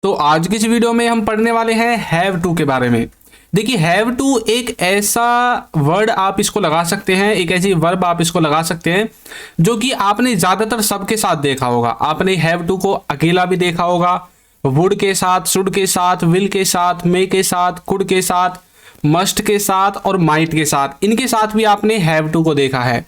तो आज की इस वीडियो में हम पढ़ने वाले हैं हैव टू के बारे में। देखिए, हैव टू एक ऐसा वर्ड आप इसको लगा सकते हैं, एक ऐसी वर्ब आप इसको लगा सकते हैं जो कि आपने ज़्यादातर सबके साथ देखा होगा। आपने हैव टू को अकेला भी देखा होगा, वुड के साथ, शुड के साथ, विल के साथ, मे के साथ, कुड के साथ, मस्ट के साथ और माइट के साथ, इनके साथ भी आपने हैव टू को देखा है।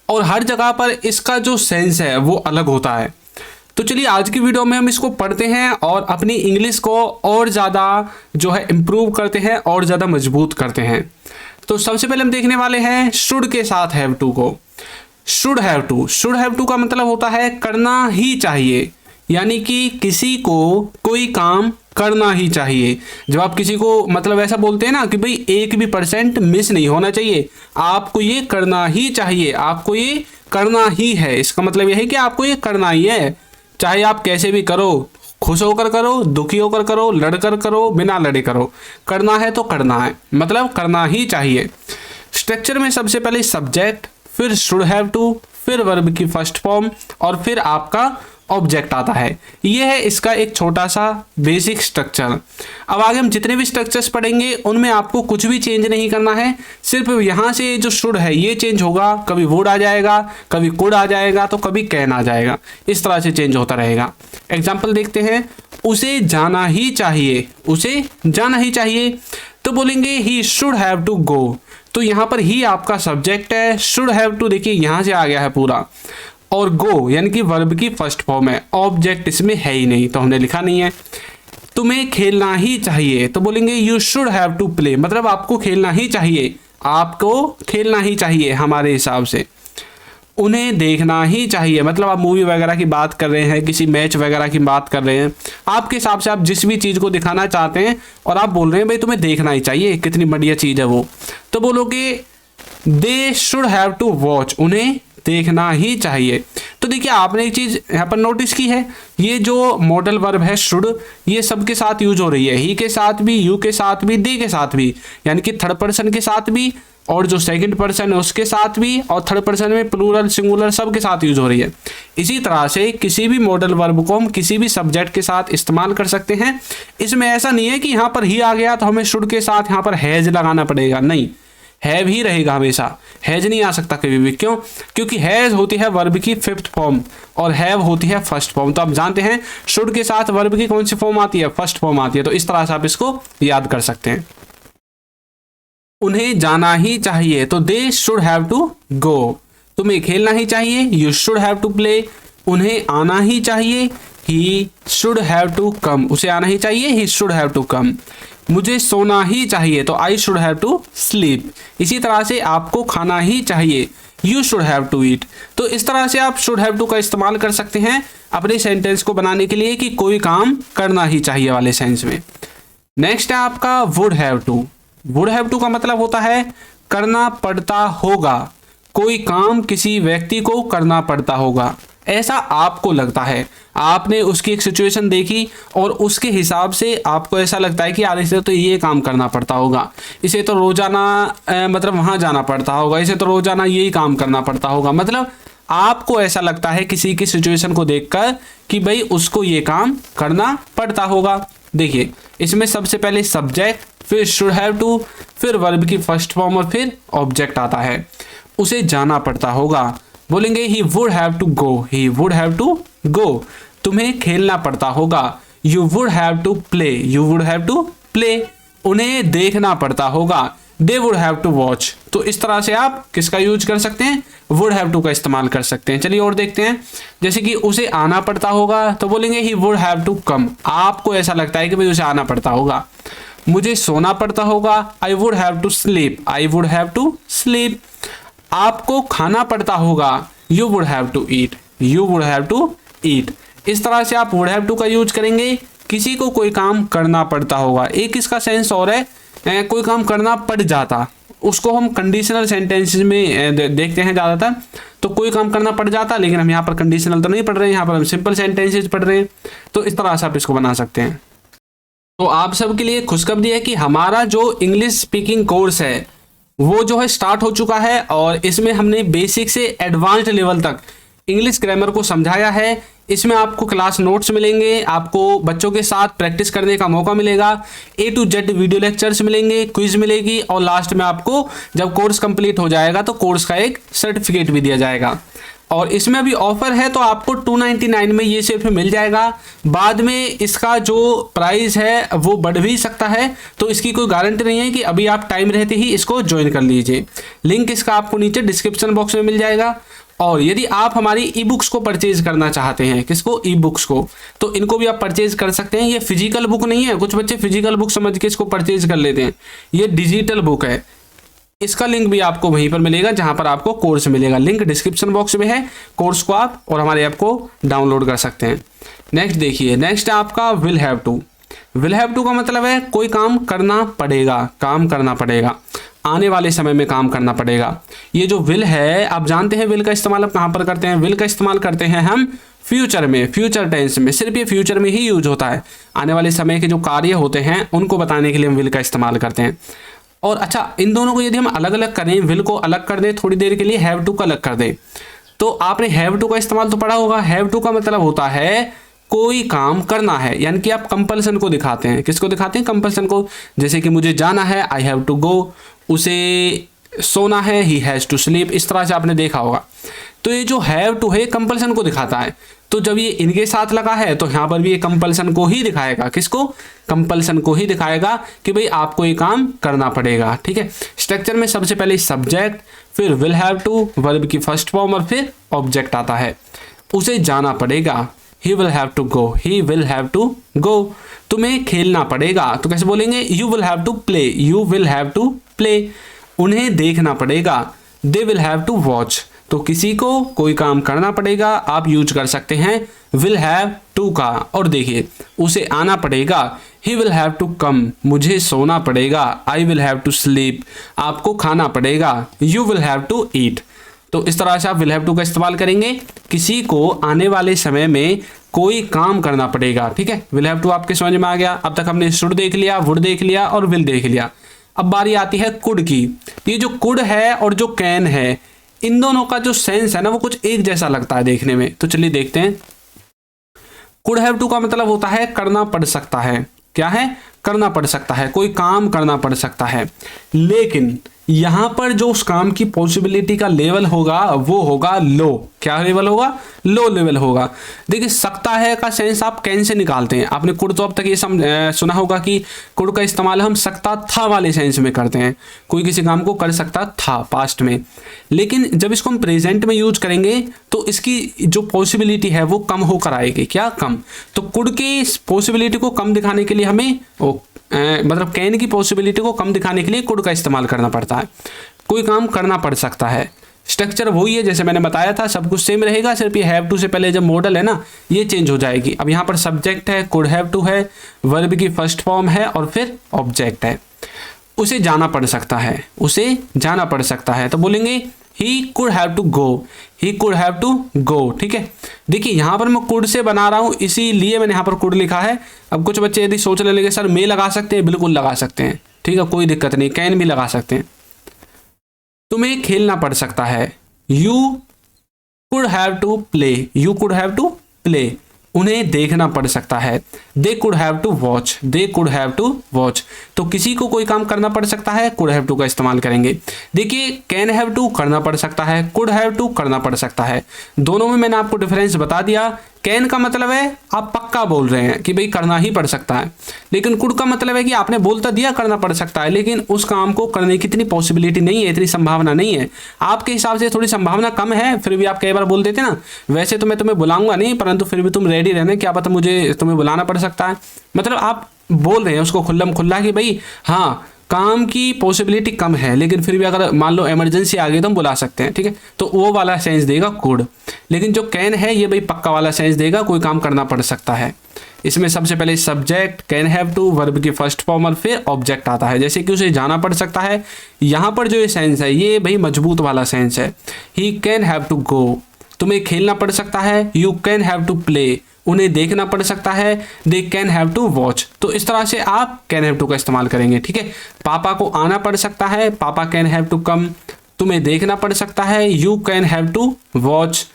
और हर जगह पर इसका जो सेंस है वो अलग होता है। तो चलिए आज की वीडियो में हम इसको पढ़ते हैं और अपनी इंग्लिश को और ज़्यादा जो है इम्प्रूव करते हैं और ज़्यादा मजबूत करते हैं। तो सबसे पहले हम देखने वाले हैं शुड के साथ हैव टू को। Should have to, should have to का मतलब होता है करना ही चाहिए, यानी कि किसी को कोई काम करना ही चाहिए। जब आप किसी को मतलब ऐसा बोलते हैं ना कि भाई 1% भी मिस नहीं होना चाहिए, आपको ये करना ही चाहिए, आपको ये करना ही है, इसका मतलब यह है कि आपको ये करना ही है। चाहे आप कैसे भी करो, खुश होकर करो, दुखी होकर करो, लड़कर करो, बिना लड़े करो, करना है तो करना है, मतलब करना ही चाहिए। स्ट्रक्चर में सबसे पहले सब्जेक्ट, फिर शुड हैव टू, फिर वर्ब की फर्स्ट फॉर्म और फिर आपका ऑब्जेक्ट आता है। यह है इसका एक छोटा सा बेसिक स्ट्रक्चर। अब आगे हम जितने भी स्ट्रक्चर्स पढ़ेंगे उनमें आपको कुछ भी चेंज नहीं करना है, सिर्फ यहाँ से जो शुड है ये चेंज होगा, कभी वुड आ जाएगा, कभी कुड आ जाएगा, तो कभी कैन आ जाएगा, इस तरह से चेंज होता रहेगा। एग्जाम्पल देखते हैं, उसे जाना ही चाहिए, उसे जाना ही चाहिए, तो बोलेंगे he should have to go. तो यहाँ पर ही आपका सब्जेक्ट है, शुड हैव टू देखिए यहाँ से आ गया है पूरा, और गो यानी कि वर्ब की फर्स्ट फॉर्म है, ऑब्जेक्ट इसमें है ही नहीं तो हमने लिखा नहीं है। तुम्हें खेलना ही चाहिए, तो बोलेंगे you should have to play, मतलब आपको खेलना ही चाहिए, आपको खेलना ही चाहिए हमारे हिसाब से। उन्हें देखना ही चाहिए, मतलब आप मूवी वगैरह की बात कर रहे हैं, किसी मैच वगैरह की बात कर रहे हैं, आपके हिसाब से आप जिस भी चीज़ को दिखाना चाहते हैं और आप बोल रहे हैं भाई तुम्हें देखना ही चाहिए, कितनी बढ़िया चीज़ है वो, तो बोलोगे they should have to watch, उन्हें देखना ही चाहिए। तो देखिए आपने एक चीज़ यहाँ पर नोटिस की है, ये जो मॉडल वर्ब है शुड, ये सबके साथ यूज हो रही है, ही के साथ भी, यू के साथ भी, दे के साथ भी, यानी कि थर्ड पर्सन के साथ भी और जो सेकंड पर्सन है उसके साथ भी, और थर्ड पर्सन में प्लूरल सिंगुलर सबके साथ यूज हो रही है। इसी तरह से किसी भी मॉडल वर्ब को हम किसी भी सब्जेक्ट के साथ इस्तेमाल कर सकते हैं। इसमें ऐसा नहीं है कि यहाँ पर ही आ गया तो हमें शुड के साथ यहाँ पर हैज लगाना पड़ेगा, नहीं, हैव ही रहेगा हमेशा, हैज नहीं आ सकता कभी भी। क्यों? क्योंकि हैज होती है वर्ब की फिफ्थ फॉर्म और हैव होती है फर्स्ट फॉर्म। तो आप जानते हैं शुड के साथ वर्ब की कौन सी फॉर्म आती है? फर्स्ट फॉर्म आती है। तो इस तरह से आप इसको याद कर सकते हैं। उन्हें जाना ही चाहिए, तो they should have to go. तुम्हें खेलना ही चाहिए, you should have to play. उन्हें आना ही चाहिए, he should have to come, उसे आना ही चाहिए, he should have to come. मुझे सोना ही चाहिए, तो I should have to sleep. इसी तरह से आपको खाना ही चाहिए, you should have to eat. तो इस तरह से आप शुड हैव टू का इस्तेमाल कर सकते हैं अपने सेंटेंस को बनाने के लिए कि कोई काम करना ही चाहिए वाले सेंस में। नेक्स्ट है आपका would have to. Would have to का मतलब होता है करना पड़ता होगा, कोई काम किसी व्यक्ति को करना पड़ता होगा, ऐसा आपको लगता है, आपने उसकी एक सिचुएशन देखी और उसके हिसाब से आपको ऐसा लगता है कि यार इसे तो ये काम करना पड़ता होगा, इसे तो रोजाना मतलब वहाँ जाना पड़ता होगा, इसे तो रोजाना यही काम करना पड़ता होगा, मतलब आपको ऐसा लगता है किसी की सिचुएशन को देखकर कि भाई उसको ये काम करना पड़ता होगा। देखिए इसमें सबसे पहले सब्जेक्ट, फिर शुड हैव टू, फिर वर्ब की फर्स्ट फॉर्म और फिर ऑब्जेक्ट आता है। उसे जाना पड़ता होगा, बोलेंगे he would have to go, he would have to go. तुम्हें खेलना पड़ता होगा, you would have to play, you would have to play. उन्हें देखना पड़ता होगा, they would have to watch. तो इस तरह से आप किसका यूज कर सकते हैं? वुड हैव टू का इस्तेमाल कर सकते हैं। चलिए और देखते हैं, जैसे कि उसे आना पड़ता होगा तो बोलेंगे he would have to come, आपको ऐसा लगता है कि भाई उसे आना पड़ता होगा। मुझे सोना पड़ता होगा, I would have to sleep, I would have to sleep. आपको खाना पड़ता होगा, you would have to eat, you would have to eat. इस तरह से आप वुड हैव टू का यूज करेंगे, किसी को कोई काम करना पड़ता होगा। एक इसका सेंस और है कोई काम करना पड़ जाता, उसको हम कंडीशनल सेंटेंसेस में देखते हैं ज़्यादातर, तो कोई काम करना पड़ जाता, लेकिन हम यहाँ पर कंडीशनल तो नहीं पढ़ रहे हैं, यहाँ पर हम सिंपल सेंटेंसेस पढ़ रहे हैं। तो इस तरह से आप इसको बना सकते हैं। तो आप सबके लिए खुशखबरी है कि हमारा जो इंग्लिश स्पीकिंग कोर्स है वो जो है स्टार्ट हो चुका है और इसमें हमने बेसिक से एडवांस्ड लेवल तक इंग्लिश ग्रामर को समझाया है। इसमें आपको क्लास नोट्स मिलेंगे, आपको बच्चों के साथ प्रैक्टिस करने का मौका मिलेगा, A to Z video lectures मिलेंगे, क्विज मिलेगी और लास्ट में आपको जब कोर्स कंप्लीट हो जाएगा तो कोर्स का एक सर्टिफिकेट भी दिया जाएगा। और इसमें अभी ऑफर है तो आपको 299 में ये सिर्फ मिल जाएगा। बाद में इसका जो प्राइस है वो बढ़ भी सकता है, तो इसकी कोई गारंटी नहीं है कि अभी आप टाइम रहते ही इसको ज्वाइन कर लीजिए। लिंक इसका आपको नीचे डिस्क्रिप्शन बॉक्स में मिल जाएगा। और यदि आप हमारी ई बुक्स को परचेज करना चाहते हैं, किसको, ई बुक्स को, तो इनको भी आप परचेज कर सकते हैं। ये फिजिकल बुक नहीं है, कुछ बच्चे फिजिकल बुक समझ के इसको परचेज कर लेते हैं, ये डिजिटल बुक है। इसका लिंक भी आपको वहीं पर मिलेगा जहां पर आपको कोर्स मिलेगा। लिंक डिस्क्रिप्शन बॉक्स में है, कोर्स को आप और हमारे ऐप को डाउनलोड कर सकते हैं। नेक्स्ट देखिए, नेक्स्ट है आपका will have to. Will have to का मतलब है कोई काम करना पड़ेगा, काम करना पड़ेगा, आने वाले समय में काम करना पड़ेगा। ये जो विल है, आप जानते हैं विल का इस्तेमाल आप कहाँ पर करते हैं, विल का इस्तेमाल करते हैं हम फ्यूचर में, फ्यूचर टेंस में। सिर्फ ये फ्यूचर में ही यूज होता है, आने वाले समय के जो कार्य होते हैं उनको बताने के लिए हम विल का इस्तेमाल करते हैं। और अच्छा, इन दोनों को यदि हम अलग अलग करें, विल को अलग कर दें थोड़ी देर के लिए, हैव टू का अलग कर दें, तो आपने हैव टू का इस्तेमाल तो पढ़ा होगा। हैव टू का मतलब होता है कोई काम करना है, यानी कि आप कंपल्सन को दिखाते हैं। किसको दिखाते हैं, कंपल्सन को। जैसे कि मुझे जाना है, आई हैव टू गो, उसे सोना है, ही हैज़ टू स्लीप, इस तरह से आपने देखा होगा। तो ये जो हैव टू है कंपल्सन को दिखाता है, तो जब ये इनके साथ लगा है तो यहाँ पर भी ये कंपल्सन को ही दिखाएगा। किसको, कंपल्सन को ही दिखाएगा कि भाई आपको ये काम करना पड़ेगा। ठीक है, स्ट्रक्चर में सबसे पहले सब्जेक्ट, फिर विल हैव टू, वर्ब की फर्स्ट फॉर्म और फिर ऑब्जेक्ट आता है। उसे जाना पड़ेगा, he will have to go, he will have to go. तुम्हें खेलना पड़ेगा, तो कैसे बोलेंगे, you will have to play, you will have to play. उन्हें देखना पड़ेगा, they will have to watch. तो किसी को कोई काम करना पड़ेगा, आप यूज कर सकते हैं विल हैव टू का। और देखिए, उसे आना पड़ेगा, he will have to come, मुझे सोना पड़ेगा, I will have to sleep, आपको खाना पड़ेगा, you will have to eat. तो इस तरह से आप विल हैव टू का इस्तेमाल करेंगे, किसी को आने वाले समय में कोई काम करना पड़ेगा। ठीक है, विल हैव टू आपके समझ में आ गया। अब तक हमने शुड देख लिया, वुड देख लिया और विल देख लिया। अब बारी आती है कुड की। ये जो कुड है और जो कैन है, इन दोनों का जो सेंस है ना वो कुछ एक जैसा लगता है देखने में। तो चलिए देखते हैं। कुड हैव टू का मतलब होता है करना पड़ सकता है। क्या है, करना पड़ सकता है, कोई काम करना पड़ सकता है। लेकिन यहां पर जो उस काम की पॉसिबिलिटी का लेवल होगा वो होगा लो। क्या लेवल होगा, लो लेवल होगा। देखिए, सकता है का सेंस आप कैन से निकालते हैं। आपने कुड तो अब तक ये सुना होगा कि कुड का इस्तेमाल हम सकता था वाले सेंस में करते हैं, कोई किसी काम को कर सकता था पास्ट में। लेकिन जब इसको हम प्रेजेंट में यूज करेंगे तो इसकी जो पॉसिबिलिटी है वो कम होकर आएगी। क्या, कम। तो कुड की पॉसिबिलिटी को कम दिखाने के लिए हमें मतलब कैन की पॉसिबिलिटी को कम दिखाने के लिए कुड का इस्तेमाल करना पड़ता है। कोई काम करना पड़ सकता है। स्ट्रक्चर वही है जैसे मैंने बताया था, सब कुछ सेम रहेगा, सिर्फ ये हैव टू से पहले जब मॉडल है ना ये चेंज हो जाएगी। अब यहाँ पर सब्जेक्ट है, कुड हैव टू है, वर्ब की फर्स्ट फॉर्म है और फिर ऑब्जेक्ट है। उसे जाना पड़ सकता है, उसे जाना पड़ सकता है, तो बोलेंगे he could have to go, he could have to go. ठीक है, देखिए यहाँ पर मैं कुड से बना रहा हूँ इसीलिए मैंने यहाँ पर कुड लिखा है। अब कुछ बच्चे यदि सोचने लगे सर मे लगा सकते हैं, बिल्कुल लगा सकते हैं। ठीक है, कोई दिक्कत नहीं, कैन भी लगा सकते हैं। तुम्हें खेलना पड़ सकता है, you could have to play, you could have to play. उन्हें देखना पड़ सकता है, they could have to watch, they could have to watch. तो किसी को कोई काम करना पड़ सकता है, कुड हैव टू का इस्तेमाल करेंगे। देखिए, कैन हैव टू करना पड़ सकता है, कुड हैव टू करना पड़ सकता है। दोनों में मैंने आपको डिफरेंस बता दिया। कैन का मतलब है आप पक्का बोल रहे हैं कि भाई करना ही पड़ सकता है, लेकिन कुड का मतलब है कि आपने बोल तो दिया करना पड़ सकता है, लेकिन उस काम को करने की इतनी पॉसिबिलिटी नहीं है, इतनी संभावना नहीं है। आपके हिसाब से थोड़ी संभावना कम है, फिर भी आप कई बार बोल देते ना, वैसे तो मैं तुम्हें बुलाऊंगा नहीं, परंतु फिर भी तुम रेडी रहना, क्या पता मुझे तुम्हें बुलाना पड़ सकता है। मतलब आप बोल रहे हैं उसको खुल्लम खुल्ला कि भाई हाँ काम की पॉसिबिलिटी कम है, लेकिन फिर भी अगर मान लो इमरजेंसी आ गई तो हम बुला सकते हैं। ठीक है, तो वो वाला सेंस देगा कुड। लेकिन जो कैन है ये भाई पक्का वाला सेंस देगा, कोई काम करना पड़ सकता है। इसमें सबसे पहले subject, can have to, verb की फर्स्ट फॉर्म और फिर ऑब्जेक्ट आता है। जैसे कि उसे जाना पड़ सकता है, यहाँ पर जो ये सेंस है ये भाई मजबूत वाला सेंस है, he can have to go. तुम्हें खेलना पड़ सकता है, you can have to play. उन्हें देखना पड़ सकता है, they can have to watch. तो इस तरह से आप कैन हैव टू का इस्तेमाल करेंगे। ठीक है, पापा को आना पड़ सकता है, पापा कैन हैव टू कम। तुम्हें देखना पड़ सकता है, you can have to watch.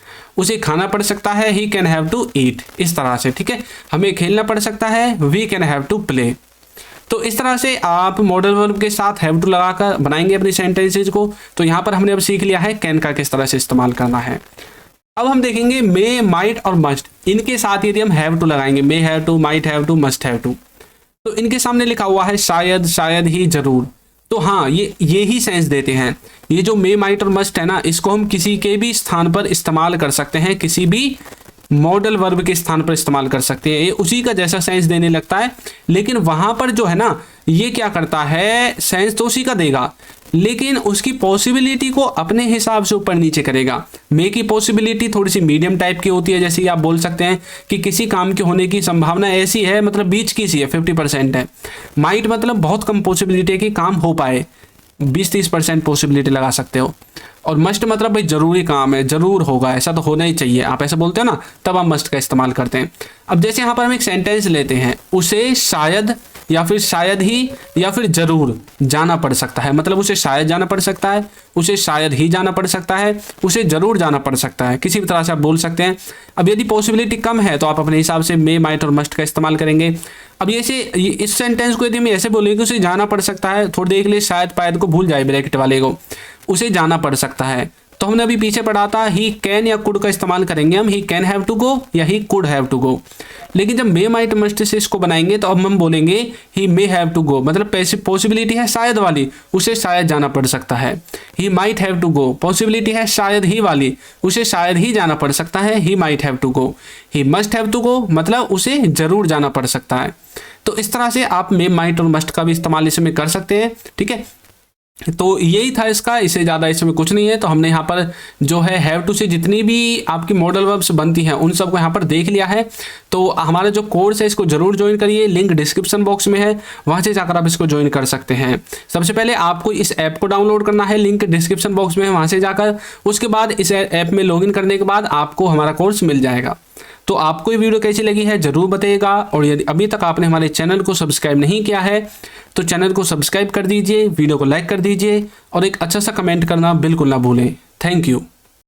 उसे खाना पड़ सकता है, he can have to eat, इस तरह से, ठीक है। हमें खेलना पड़ सकता है, we can have to play. तो इस तरह से आप मॉडल वर्ब के साथ हैव टू लगाकर बनाएंगे अपनी सेंटेंसेज को। तो यहाँ पर हमने अब सीख लिया है कैन का किस तरह से इस्तेमाल करना है। अब हम देखेंगे मे, माइट और मस्ट, इनके साथ यदि हम हैव टू लगाएंगे, may have to, might have to, must have to, तो इनके सामने लिखा हुआ है शायद, शायद ही, जरूर। तो हाँ, ये ही सेंस देते हैं। ये जो मे, माइट और मस्ट है ना, इसको हम किसी के भी स्थान पर इस्तेमाल कर सकते हैं, किसी भी मॉडल वर्ब के स्थान पर इस्तेमाल कर सकते हैं। ये उसी का जैसा सेंस देने लगता है, लेकिन वहां पर जो है ना, ये क्या करता है, सेंस तो उसी का देगा, लेकिन उसकी पॉसिबिलिटी को अपने हिसाब से ऊपर नीचे करेगा। मे की पॉसिबिलिटी थोड़ी सी मीडियम टाइप की होती है, जैसे आप बोल सकते हैं कि किसी काम के होने की संभावना ऐसी है, मतलब बीच की सी है, 50% है। माइट मतलब बहुत कम पॉसिबिलिटी है कि काम हो पाए, 20-30% पॉसिबिलिटी लगा सकते हो। और मस्ट मतलब भाई जरूरी काम है, जरूर होगा, ऐसा तो होना ही चाहिए, आप ऐसा बोलते हो ना, तब आप मस्ट का इस्तेमाल करते हैं। अब जैसे यहाँ पर हम एक सेंटेंस लेते हैं, उसे शायद या फिर शायद ही या फिर जरूर जाना पड़ सकता है, मतलब उसे शायद जाना पड़ सकता है, उसे शायद ही जाना पड़ सकता है, उसे जरूर जाना पड़ सकता है, किसी भी तरह से आप बोल सकते हैं। अब यदि पॉसिबिलिटी कम है तो आप अपने हिसाब से मे, माइट और मस्ट का इस्तेमाल करेंगे। अब इस सेंटेंस को यदि हम ऐसे बोलेंगे उसे जाना पड़ सकता है, थोड़ी देर के लिए शायद पायद को भूल जाए, ब्रैकेट वाले को, उसे जाना पड़ सकता है, तो हमने अभी पीछे पढ़ा था ही कैन या कुड का इस्तेमाल करेंगे हम, he can have to go या he could have to go. लेकिन जब मे, माइट, मस्ट से इसको बनाएंगे तो अब हम बोलेंगे ही मे हैव टू गो, मतलब पॉसिबिलिटी है शायद वाली, उसे शायद जाना पड़ सकता है। He might have to go, possibility है शायद ही वाली, उसे शायद ही जाना पड़ सकता है, he might have to go. He must have to go, मतलब उसे जरूर जाना पड़ सकता है। तो इस तरह से आप मे, माइट और मस्ट का भी इस्तेमाल इसमें कर सकते हैं, ठीक है। तो यही था इसका, इससे ज़्यादा इसमें कुछ नहीं है। तो हमने यहाँ पर जो है हैव टू से जितनी भी आपकी मॉडल वर्ब्स बनती हैं उन सबको यहाँ पर देख लिया है। तो हमारा जो कोर्स है इसको जरूर ज्वाइन करिए, लिंक डिस्क्रिप्शन बॉक्स में है, वहाँ से जाकर आप इसको ज्वाइन कर सकते हैं। सबसे पहले आपको इस ऐप को डाउनलोड करना है, लिंक डिस्क्रिप्शन बॉक्स में है, वहाँ से जाकर उसके बाद इस ऐप में लॉगिन करने के बाद आपको हमारा कोर्स मिल जाएगा। तो आपको ये वीडियो कैसी लगी है जरूर बताइएगा, और यदि अभी तक आपने हमारे चैनल को सब्सक्राइब नहीं किया है तो चैनल को सब्सक्राइब कर दीजिए, वीडियो को लाइक कर दीजिए और एक अच्छा सा कमेंट करना बिल्कुल ना भूलें। Thank you.